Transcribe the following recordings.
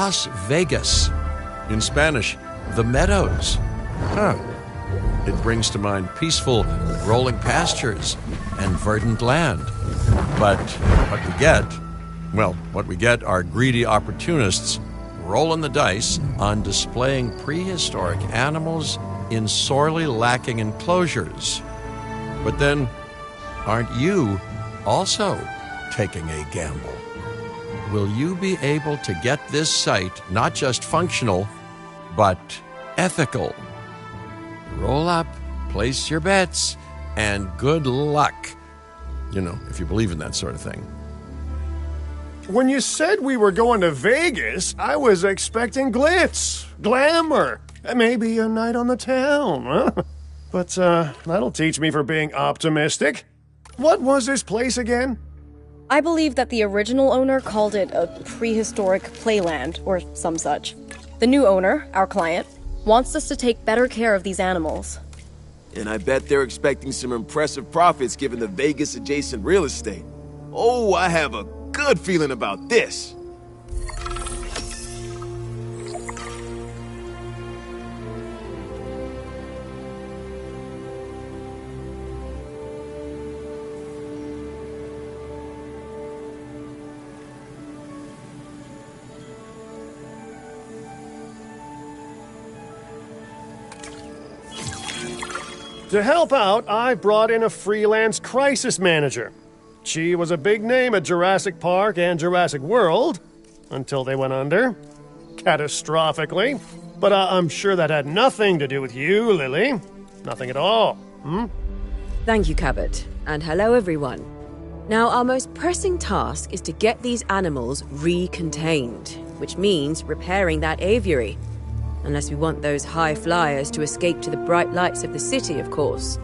Las Vegas. In Spanish, the Meadows. Huh. It brings to mind peaceful, rolling pastures and verdant land. But what we get are greedy opportunists rolling the dice on displaying prehistoric animals in sorely lacking enclosures. But then, aren't you also taking a gamble? Will you be able to get this site not just functional, but ethical? Roll up, place your bets, and good luck. You know, if you believe in that sort of thing. When you said we were going to Vegas, I was expecting glitz, glamour, maybe a night on the town, huh? But that'll teach me for being optimistic. What was this place again? I believe that the original owner called it a prehistoric playland, or some such. The new owner, our client, wants us to take better care of these animals. And I bet they're expecting some impressive profits given the Vegas-adjacent real estate. Oh, I have a good feeling about this. To help out, I brought in a freelance crisis manager. She was a big name at Jurassic Park and Jurassic World, until they went under. Catastrophically. But I'm sure that had nothing to do with you, Lily. Nothing at all, Thank you, Cabot. And hello, everyone. Now, our most pressing task is to get these animals recontained, which means repairing that aviary. Unless we want those high flyers to escape to the bright lights of the city, of course.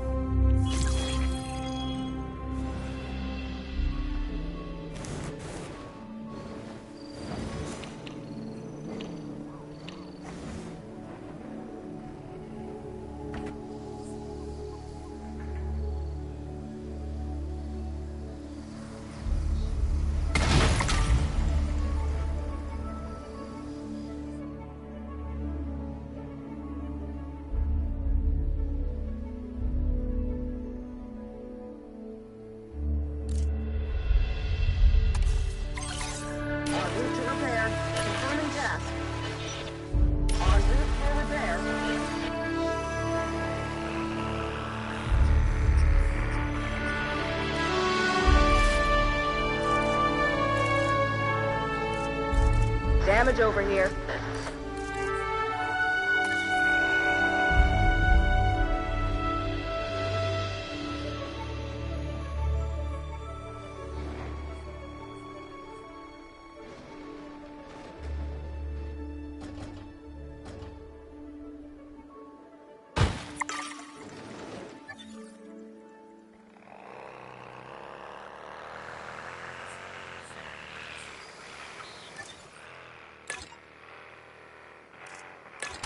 Damage over here.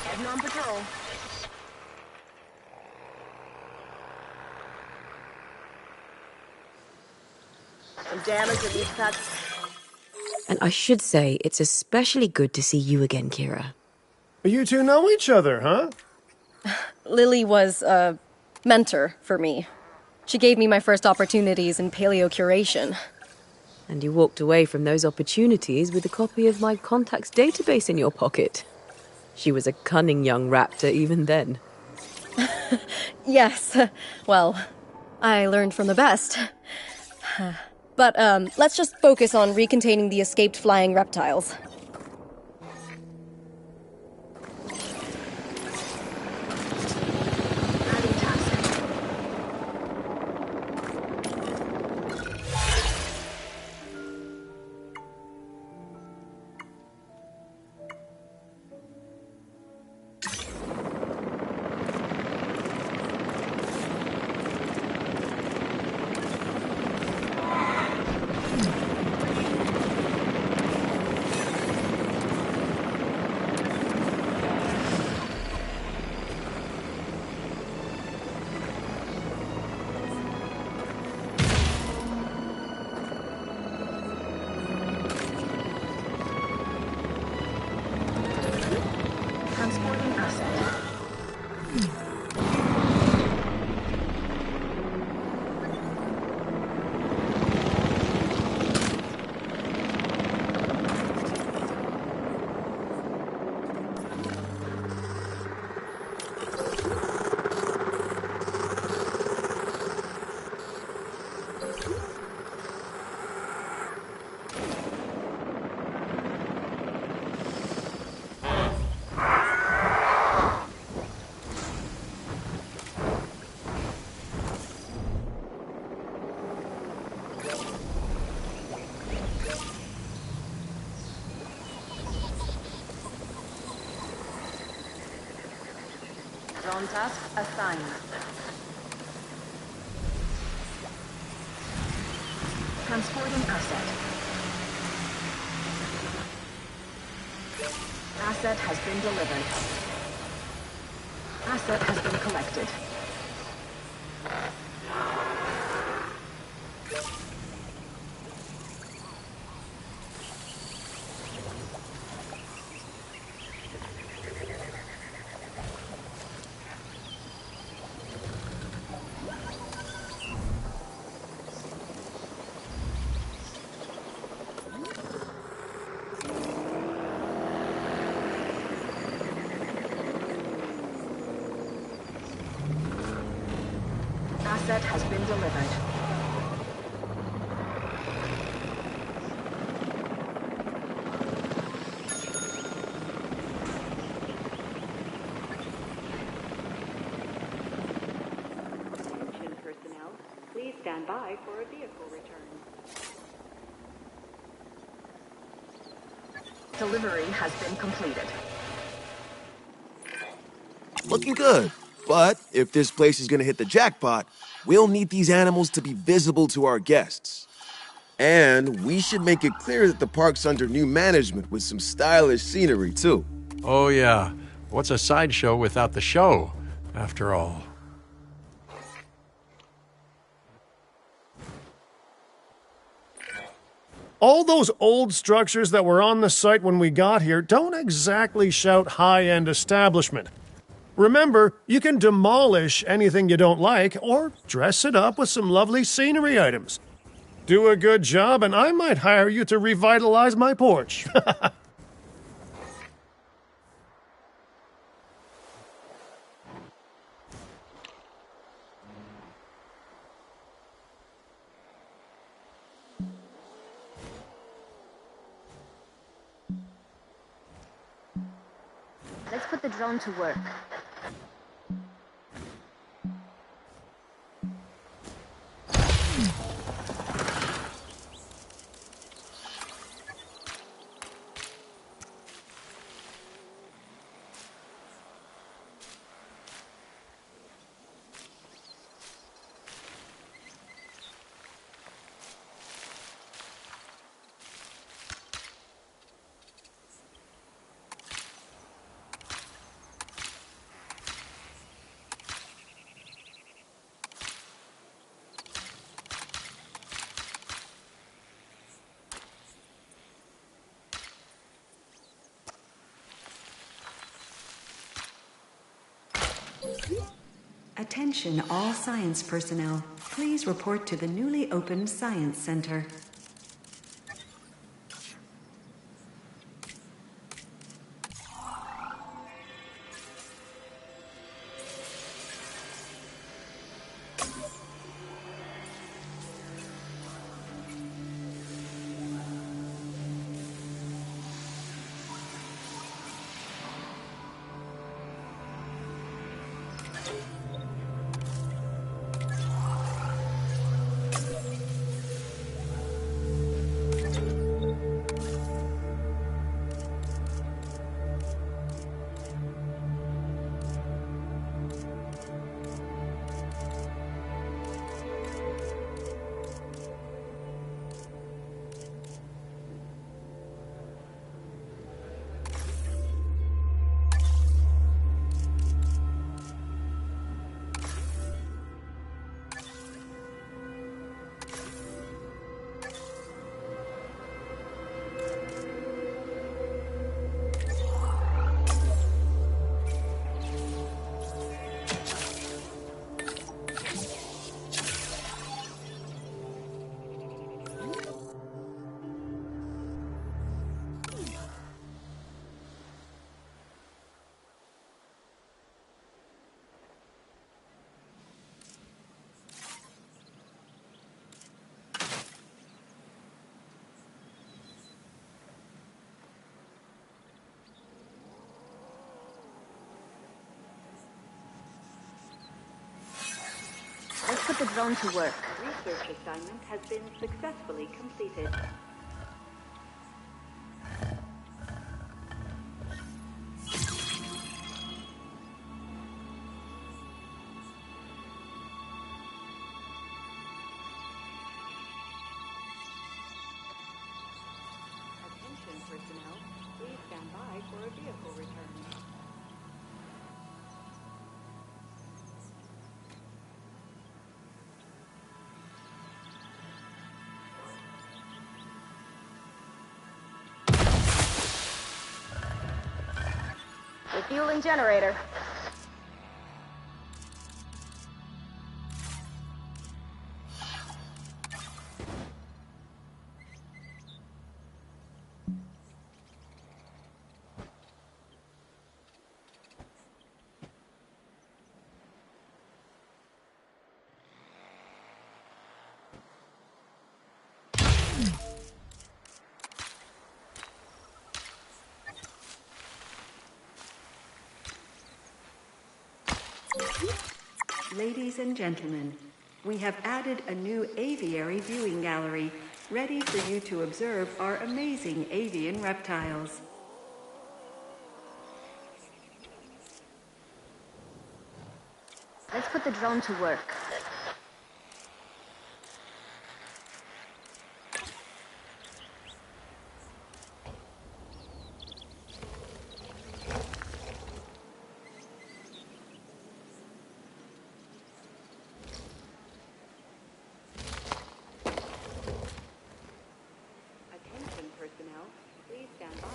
Heading on patrol. Some damage at these cuts. And I should say, it's especially good to see you again, Kira. You two know each other, huh? Lily was a mentor for me. She gave me my first opportunities in paleocuration. And you walked away from those opportunities with a copy of my contacts database in your pocket. She was a cunning young raptor even then. Yes. Well, I learned from the best. But, let's just focus on recontaining the escaped flying reptiles. Drone task assigned. Transporting asset. Asset has been delivered. Asset has been collected. Asset has been delivered. Attention personnel, please stand by for a vehicle return. Delivery has been completed. Looking good. But if this place is gonna hit the jackpot, we'll need these animals to be visible to our guests. And we should make it clear that the park's under new management with some stylish scenery, too. Oh, yeah. What's a sideshow without the show, after all? All those old structures that were on the site when we got here don't exactly shout high-end establishment. Remember, you can demolish anything you don't like or dress it up with some lovely scenery items. Do a good job and I might hire you to revitalize my porch. Let's put the drone to work. Attention all science personnel. Please report to the newly opened Science Center. Let's put the drone to work. Research assignment has been successfully completed. for a vehicle return. Refueling generator. Ladies and gentlemen, we have added a new aviary viewing gallery, ready for you to observe our amazing avian reptiles. Let's put the drone to work. Attention personnel, please stand by.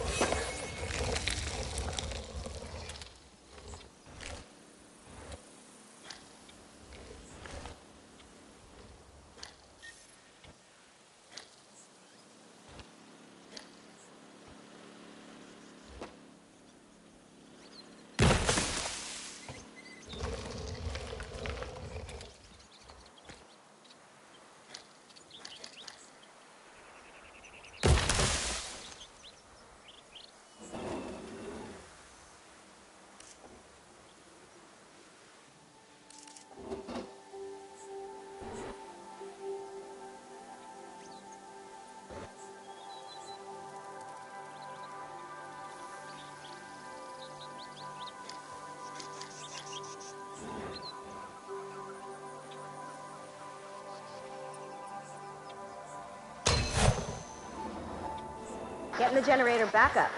Getting the generator back up.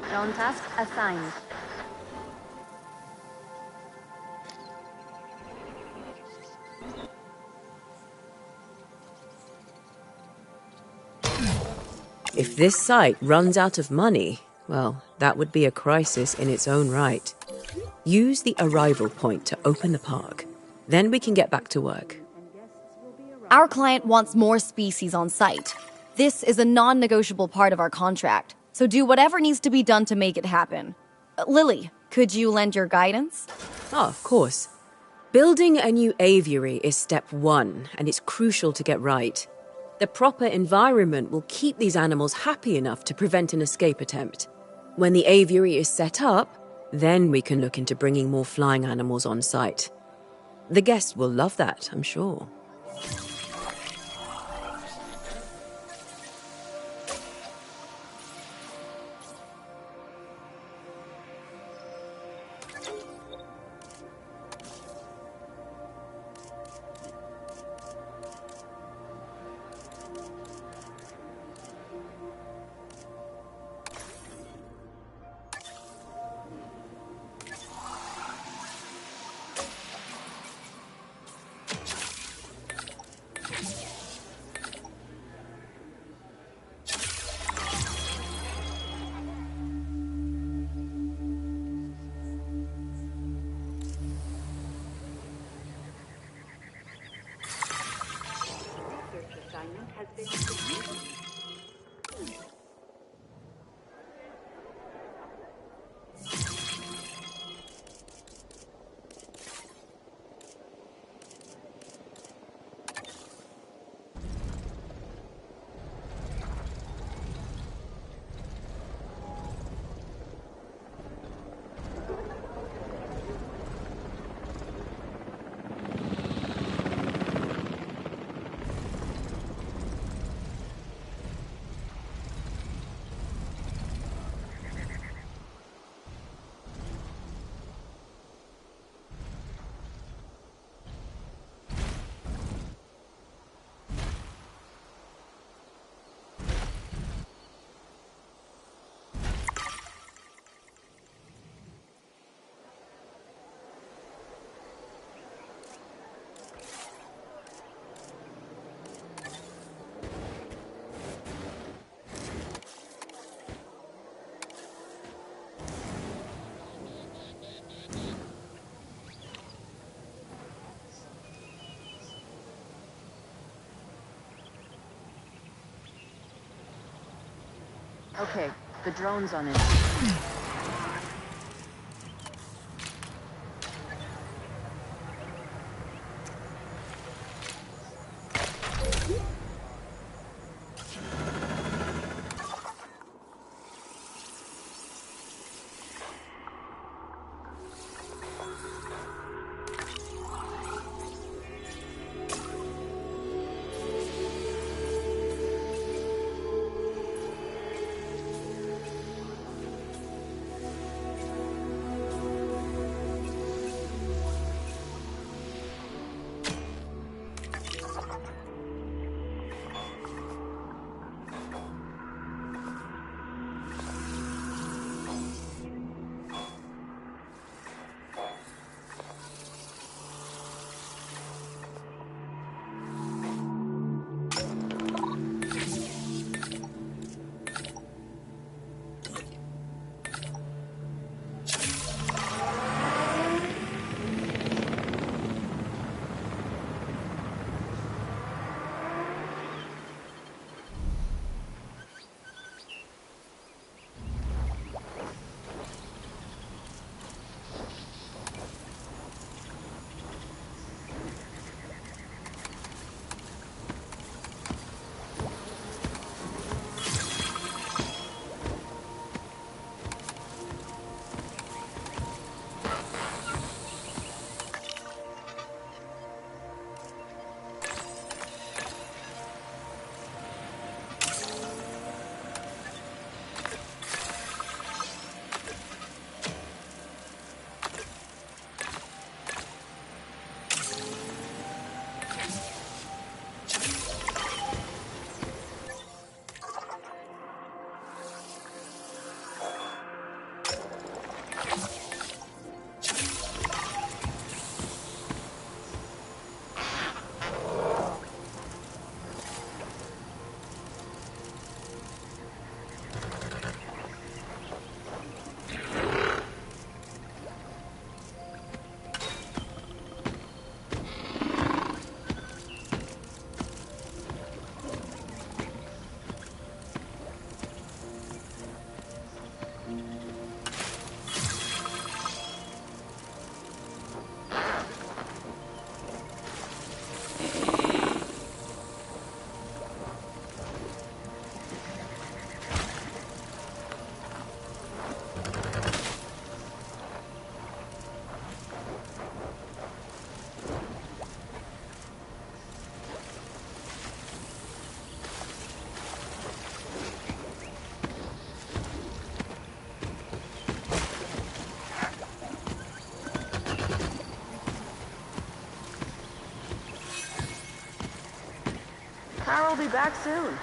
Drone task assigned. If this site runs out of money, well, that would be a crisis in its own right. Use the arrival point to open the park. Then we can get back to work. Our client wants more species on site. This is a non-negotiable part of our contract, so do whatever needs to be done to make it happen. Lily, could you lend your guidance? Oh, of course. Building a new aviary is step one, and it's crucial to get right. The proper environment will keep these animals happy enough to prevent an escape attempt. When the aviary is set up, then we can look into bringing more flying animals on site. The guests will love that, I'm sure. Research assignment has been completed. Okay, the drone's on it. Carol will be back soon.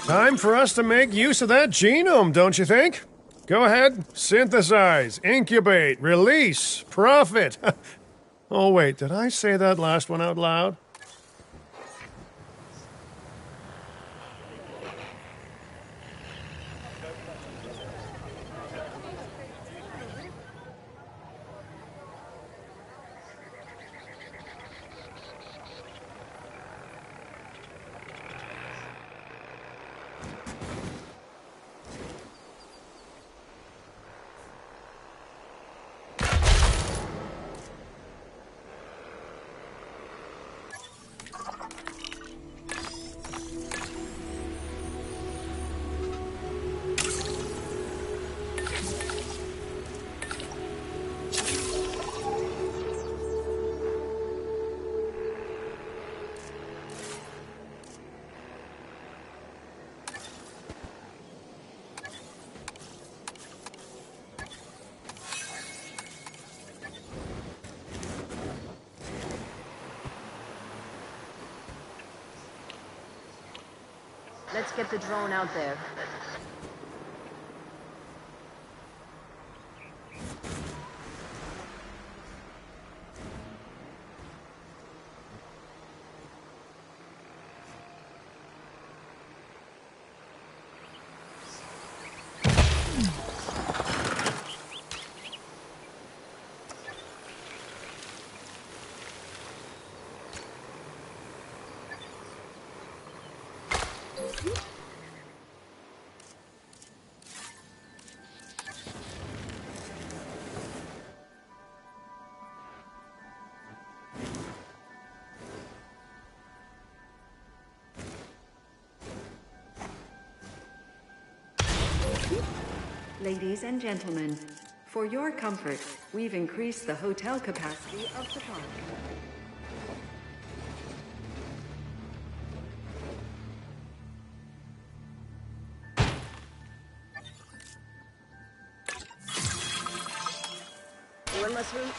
Time for us to make use of that genome, don't you think? Go ahead, synthesize, incubate, release, profit. Oh, wait, did I say that last one out loud? Let's get the drone out there. Ladies and gentlemen, for your comfort, we've increased the hotel capacity of the park. One less room.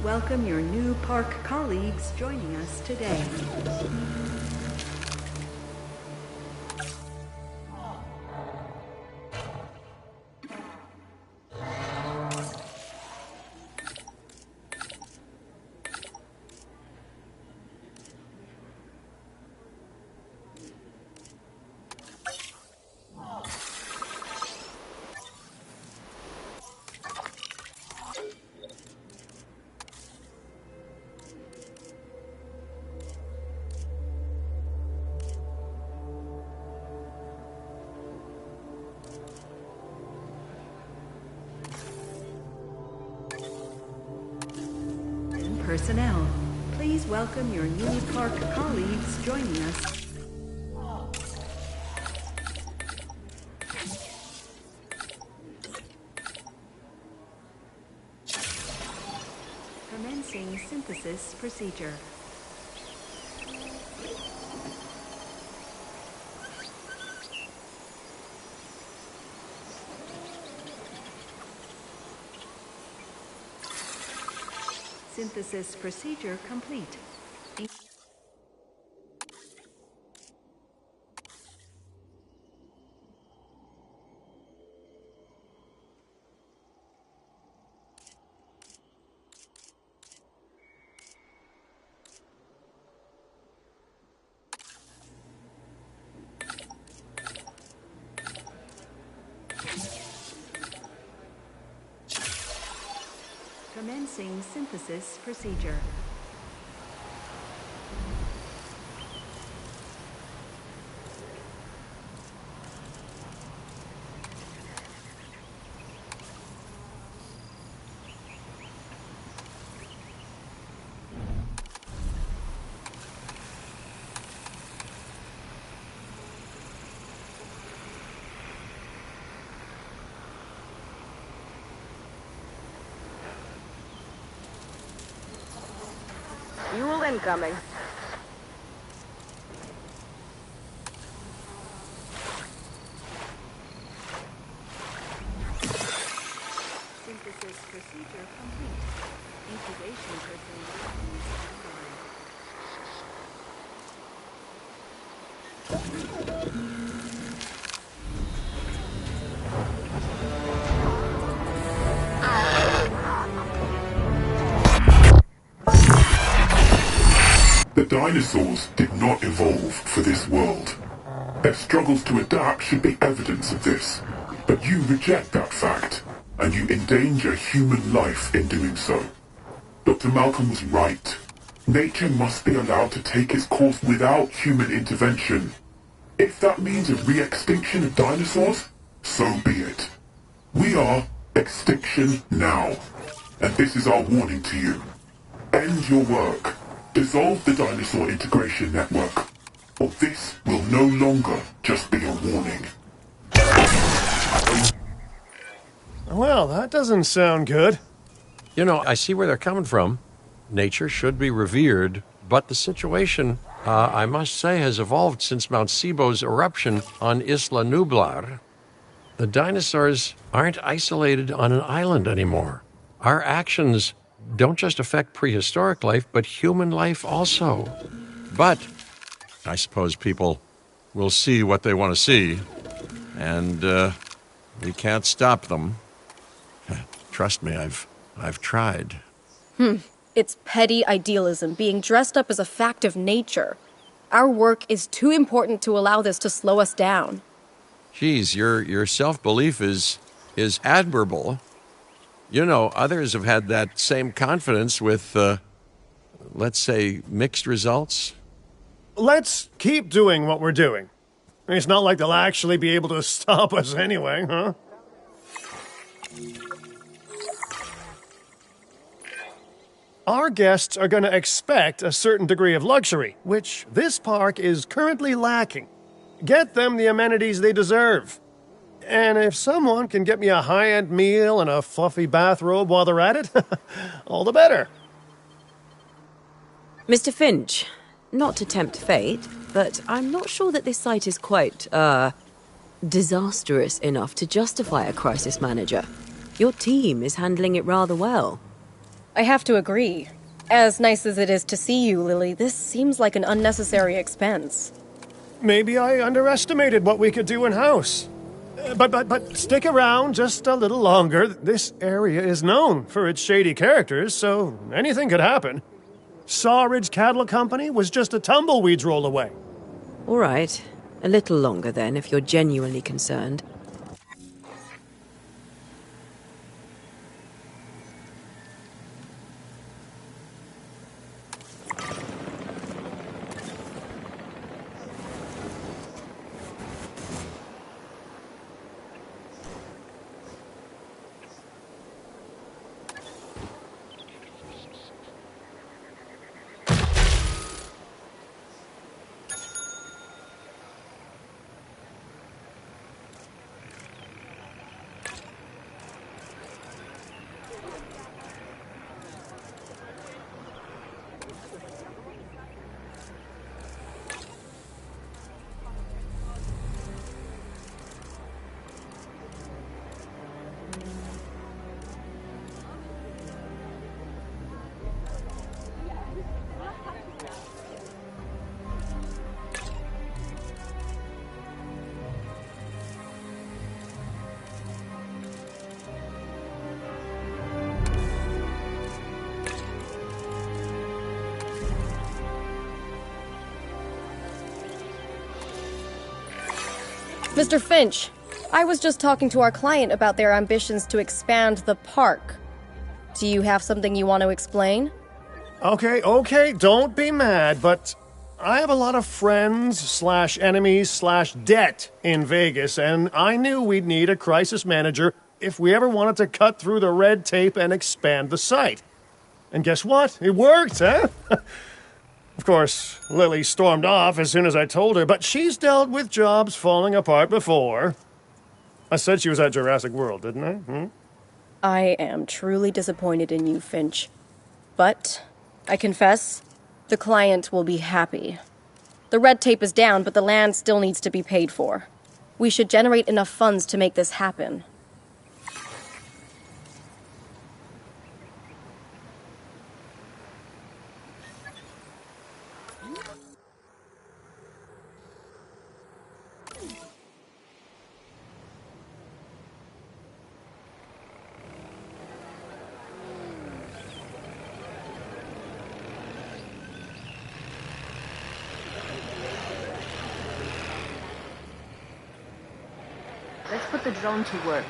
Welcome your new park colleagues joining us today. Personnel, please welcome your new park colleagues joining us. Commencing synthesis procedure. Synthesis procedure complete. Commencing synthesis procedure. Fuel incoming. Synthesis procedure complete. Incubation personnel. The dinosaurs did not evolve for this world. Their struggles to adapt should be evidence of this, but you reject that fact, and you endanger human life in doing so. Dr. Malcolm was right. Nature must be allowed to take its course without human intervention. If that means a re-extinction of dinosaurs, so be it. We are extinction now, and this is our warning to you. End your work. Dissolve the dinosaur integration network, or this will no longer just be a warning. Well, that doesn't sound good. You know, I see where they're coming from. Nature should be revered, but the situation, I must say, has evolved since Mount Sibo's eruption on Isla Nublar. The dinosaurs aren't isolated on an island anymore. Our actions don't just affect prehistoric life, but human life also. But I suppose people will see what they want to see, and we can't stop them. Trust me, I've tried. It's petty idealism being dressed up as a fact of nature. Our work is too important to allow this to slow us down. Geez, your self-belief is admirable. You know, others have had that same confidence with, let's say, mixed results. Let's keep doing what we're doing. It's not like they'll actually be able to stop us anyway, huh? Our guests are going to expect a certain degree of luxury, which this park is currently lacking. Get them the amenities they deserve. And if someone can get me a high-end meal and a fluffy bathrobe while they're at it, all the better. Mr. Finch, not to tempt fate, but I'm not sure that this site is quite, disastrous enough to justify a crisis manager. Your team is handling it rather well. I have to agree. As nice as it is to see you, Lily, this seems like an unnecessary expense. Maybe I underestimated what we could do in-house. But stick around just a little longer. This area is known for its shady characters, so anything could happen. Sawridge Cattle Company was just a tumbleweed's roll away. All right. A little longer then, if you're genuinely concerned. Mr. Finch, I was just talking to our client about their ambitions to expand the park. Do you have something you want to explain? Okay, don't be mad, but I have a lot of friends/enemies/debt in Vegas, and I knew we'd need a crisis manager if we ever wanted to cut through the red tape and expand the site. And guess what? It worked, huh? Of course, Lily stormed off as soon as I told her, but she's dealt with jobs falling apart before. I said she was at Jurassic World, didn't I? I am truly disappointed in you, Finch. But, I confess, the client will be happy. The red tape is down, but the land still needs to be paid for. We should generate enough funds to make this happen. Let's put the drone to work.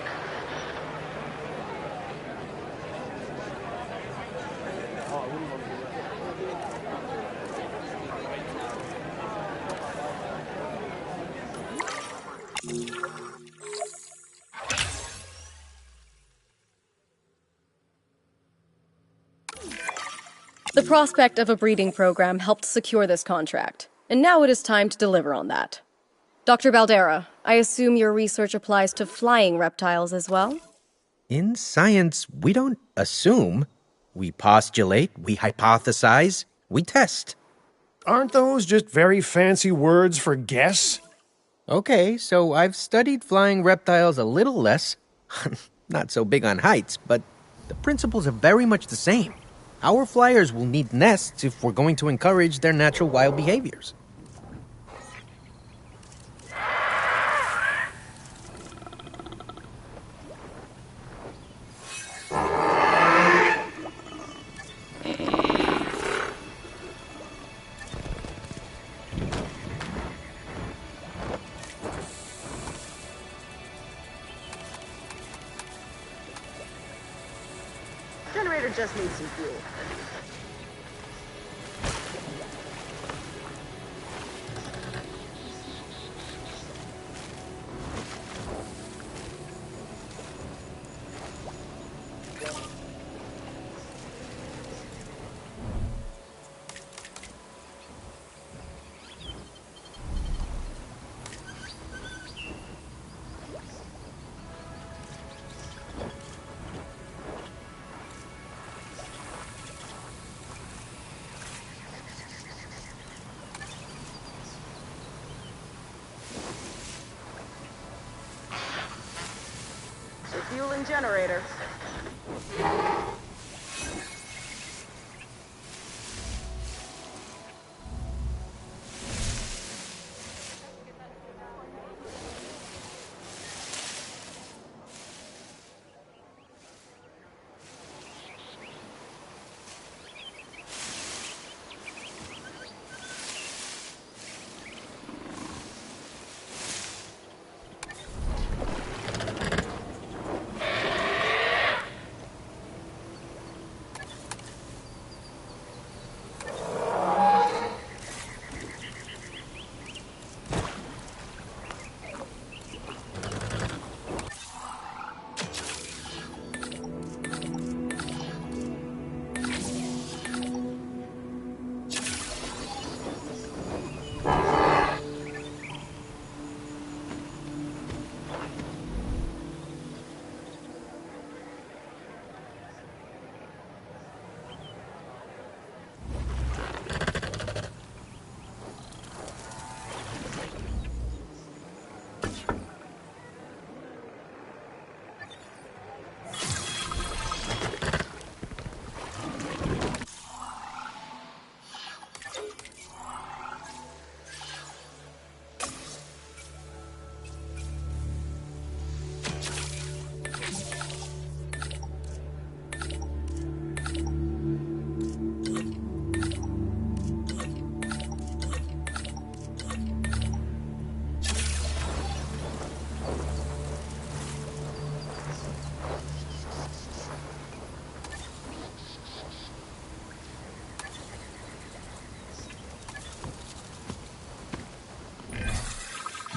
The prospect of a breeding program helped secure this contract, and now it is time to deliver on that. Dr. Baldera, I assume your research applies to flying reptiles as well? In science, we don't assume. We postulate, we hypothesize, we test. Aren't those just very fancy words for guess? Okay, so I've studied flying reptiles a little less. Not so big on heights, but the principles are very much the same. Our flyers will need nests if we're going to encourage their natural wild behaviors. Generator just needs some fuel. Refueling generator.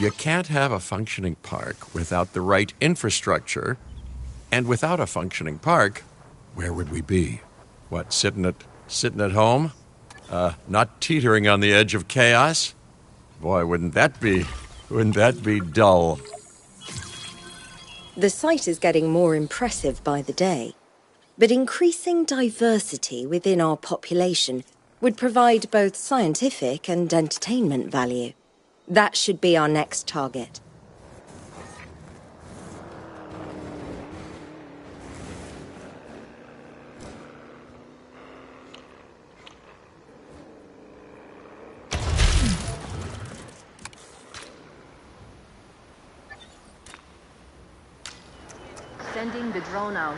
You can't have a functioning park without the right infrastructure, and without a functioning park, where would we be? What, sitting at home? Not teetering on the edge of chaos? Boy, wouldn't that be dull? The site is getting more impressive by the day, but increasing diversity within our population would provide both scientific and entertainment value. That should be our next target. Sending the drone out.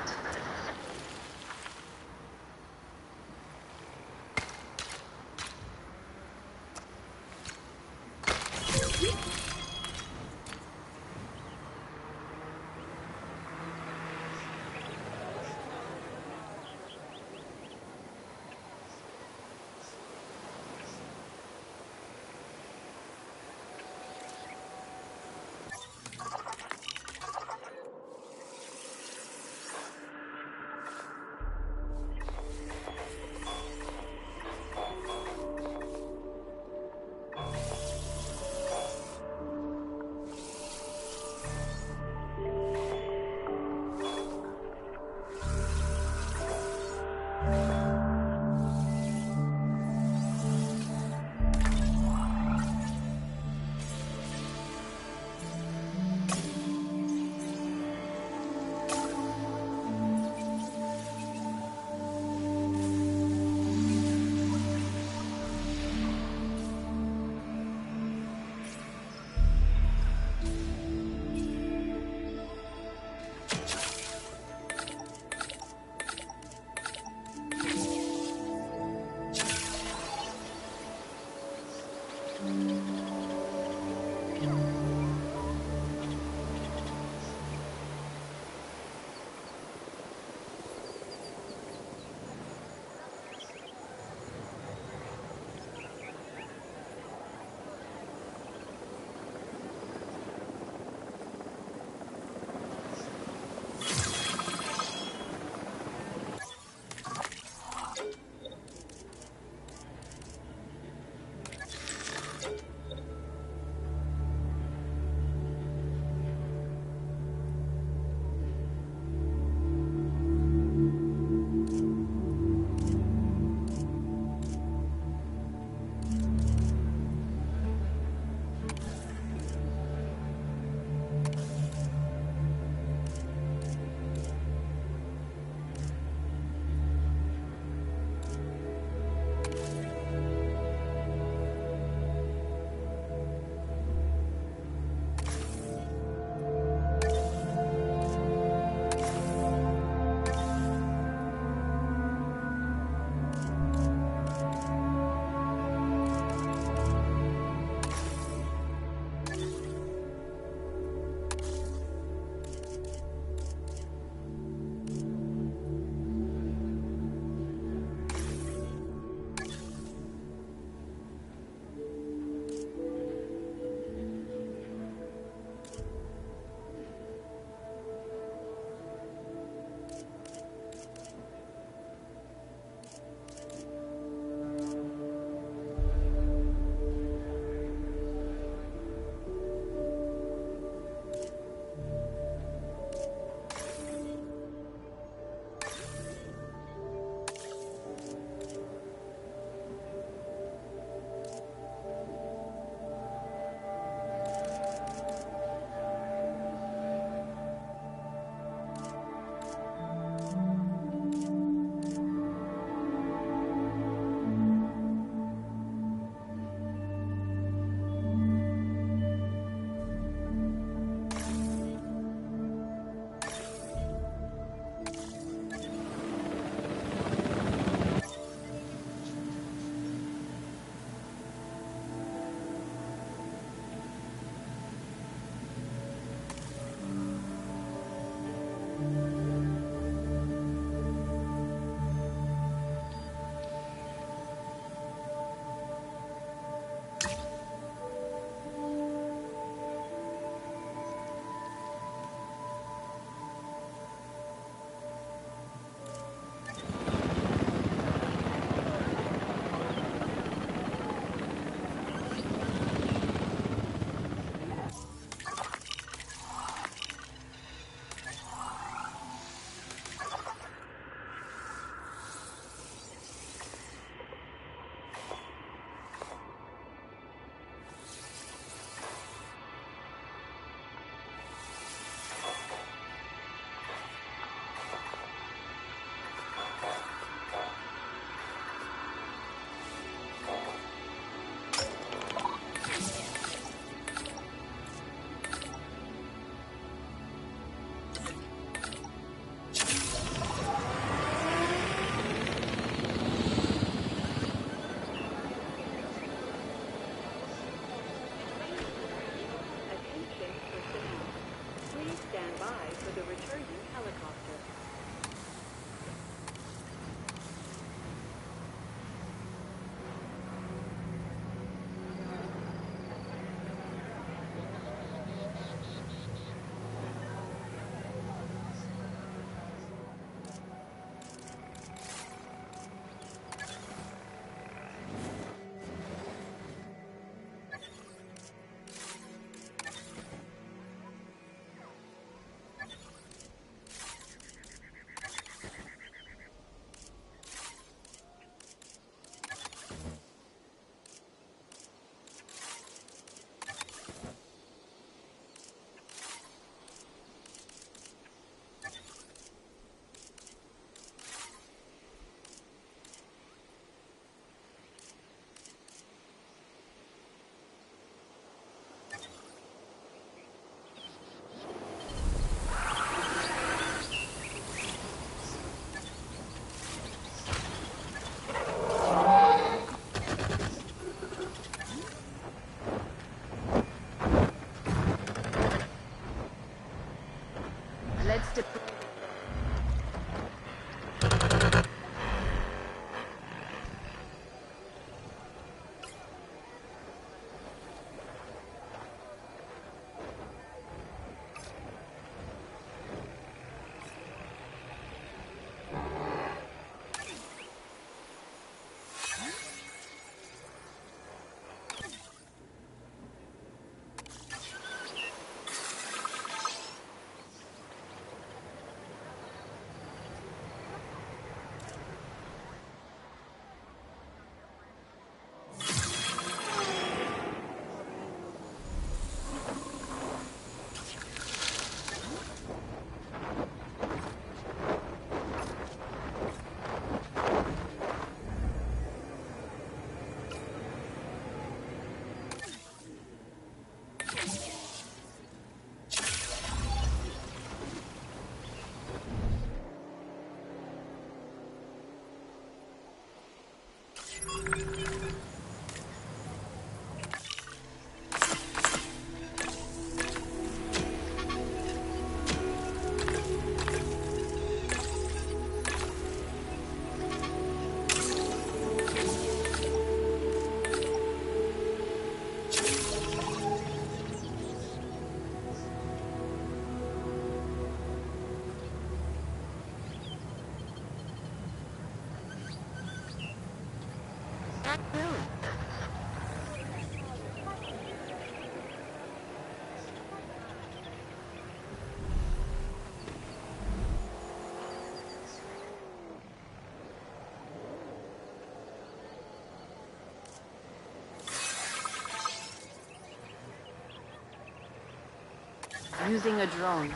Using a drone.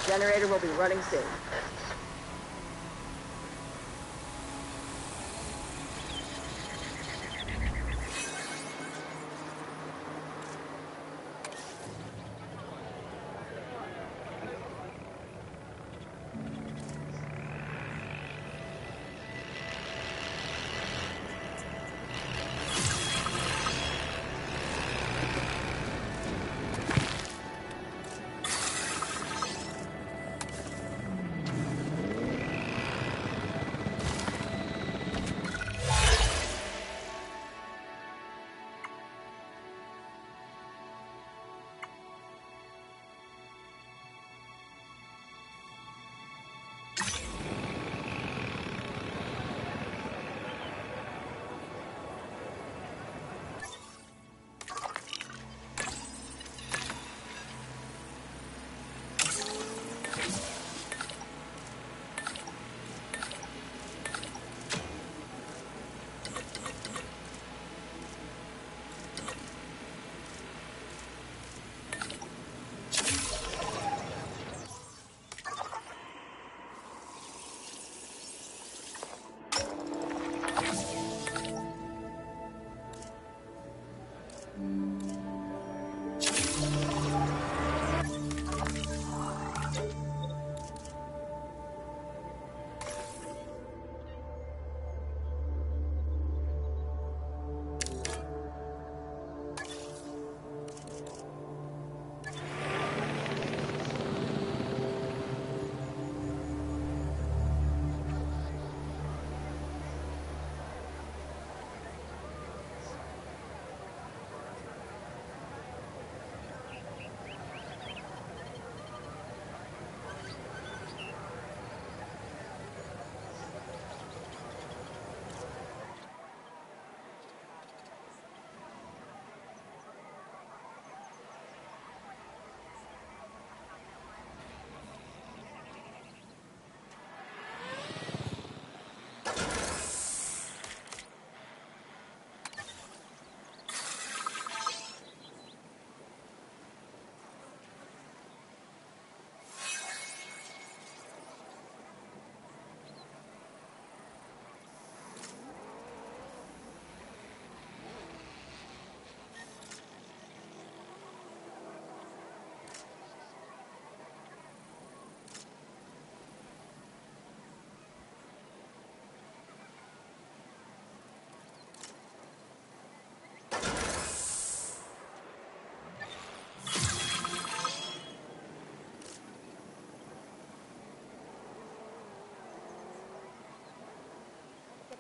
Generator will be running soon.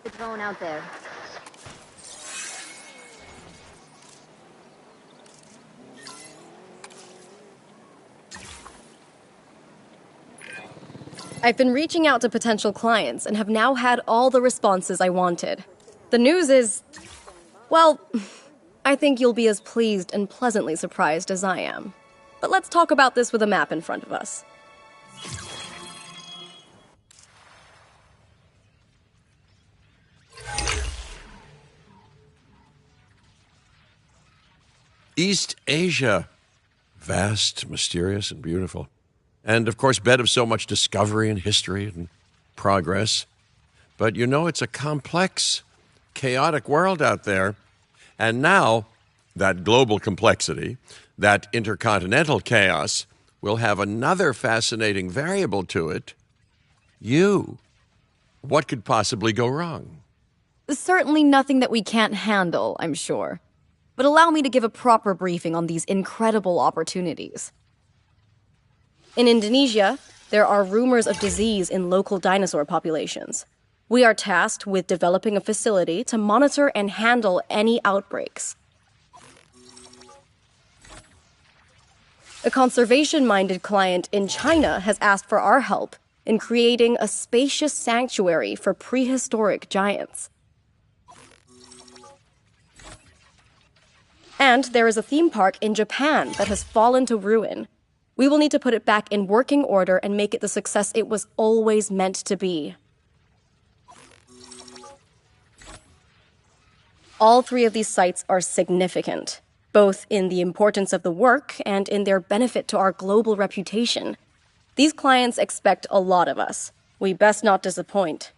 Get the drone out there. I've been reaching out to potential clients and have now had all the responses I wanted. The news is, well, I think you'll be as pleased and pleasantly surprised as I am. But let's talk about this with a map in front of us. East Asia. Vast, mysterious, and beautiful. And, of course, bed of so much discovery and history and progress. But you know, it's a complex, chaotic world out there. And now, that global complexity, that intercontinental chaos, will have another fascinating variable to it. You. What could possibly go wrong? Certainly nothing that we can't handle, I'm sure. But allow me to give a proper briefing on these incredible opportunities. In Indonesia, there are rumors of disease in local dinosaur populations. We are tasked with developing a facility to monitor and handle any outbreaks. A conservation-minded client in China has asked for our help in creating a spacious sanctuary for prehistoric giants. And there is a theme park in Japan that has fallen to ruin. We will need to put it back in working order and make it the success it was always meant to be. All three of these sites are significant, both in the importance of the work and in their benefit to our global reputation. These clients expect a lot of us. We best not disappoint.